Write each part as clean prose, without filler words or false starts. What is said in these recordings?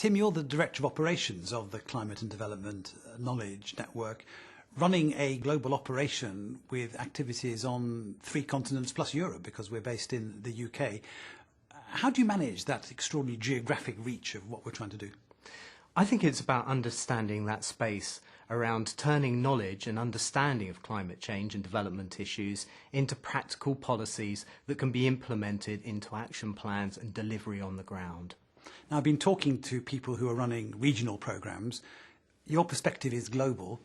Tim, you're the Director of Operations of the Climate and Development Knowledge Network, running a global operation with activities on 3 continents plus Europe, because we're based in the UK. How do you manage that extraordinary geographic reach of what we're trying to do? I think it's about understanding that space around turning knowledge and understanding of climate change and development issues into practical policies that can be implemented into action plans and delivery on the ground. Now, I've been talking to people who are running regional programs. Your perspective is global.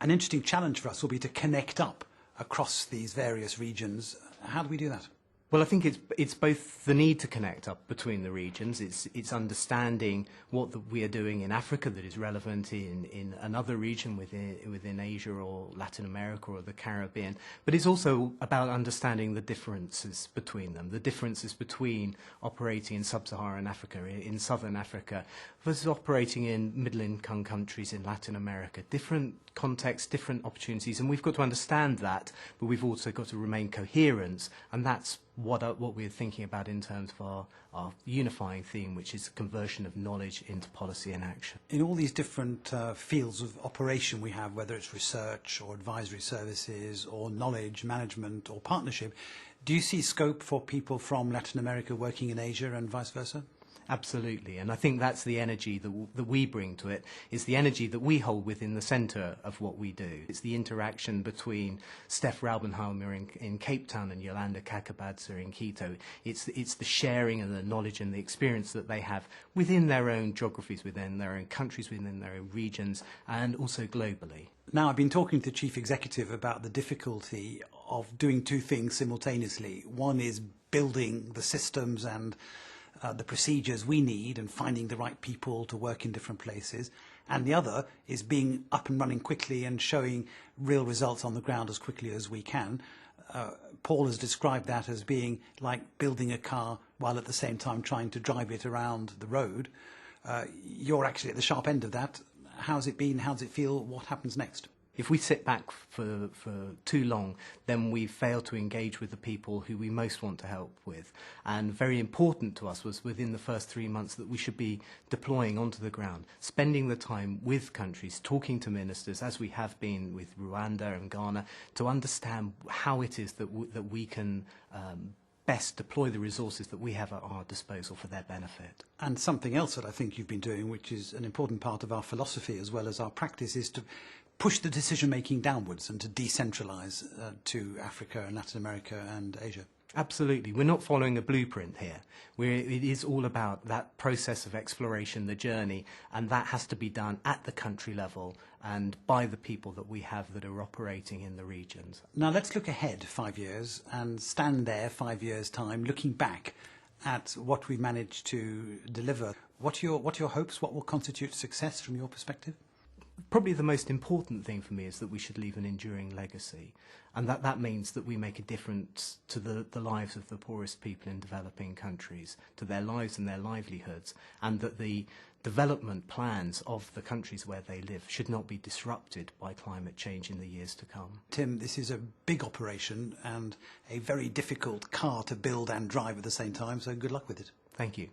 An interesting challenge for us will be to connect up across these various regions. How do we do that? Well, I think it's both the need to connect up between the regions. It's understanding what we are doing in Africa that is relevant in another region within Asia or Latin America or the Caribbean. But it's also about understanding the differences between them, the differences between operating in sub-Saharan Africa, in southern Africa, versus operating in middle-income countries in Latin America. Different contexts, different opportunities, and we've got to understand that, but we've also got to remain coherent, and that's what we're thinking about in terms of our unifying theme, which is conversion of knowledge into policy and action. In all these different fields of operation we have, whether it's research or advisory services or knowledge management or partnership, do you see scope for people from Latin America working in Asia and vice versa? Absolutely, and I think that's the energy that we bring to it. It's the energy that we hold within the centre of what we do. It's the interaction between Steph Raubenheimer in Cape Town and Yolanda Kakabadza in Quito. It's the sharing and the knowledge and the experience that they have within their own geographies, within their own countries, within their own regions, and also globally. Now, I've been talking to the Chief Executive about the difficulty of doing 2 things simultaneously. One is building the systems and the procedures we need and finding the right people to work in different places. And the other is being up and running quickly and showing real results on the ground as quickly as we can. Paul has described that as being like building a car while at the same time trying to drive it around the road. You're actually at the sharp end of that. How's it been? How does it feel? What happens next? If we sit back for too long, then we fail to engage with the people who we most want to help with. And very important to us was within the first 3 months that we should be deploying onto the ground, spending the time with countries, talking to ministers, as we have been with Rwanda and Ghana, to understand how it is that we can best deploy the resources that we have at our disposal for their benefit. And something else that I think you've been doing, which is an important part of our philosophy as well as our practice, is to push the decision-making downwards and to decentralise to Africa and Latin America and Asia. Absolutely. We're not following a blueprint here. It is all about that process of exploration, the journey, and that has to be done at the country level and by the people that we have that are operating in the regions. Now let's look ahead 5 years and stand there 5 years' time, looking back at what we've managed to deliver. What are your hopes? What will constitute success from your perspective? Probably the most important thing for me is that we should leave an enduring legacy, and that means that we make a difference to the lives of the poorest people in developing countries, to their lives and their livelihoods, and that the development plans of the countries where they live should not be disrupted by climate change in the years to come. Tim, this is a big operation and a very difficult car to build and drive at the same time, so good luck with it. Thank you.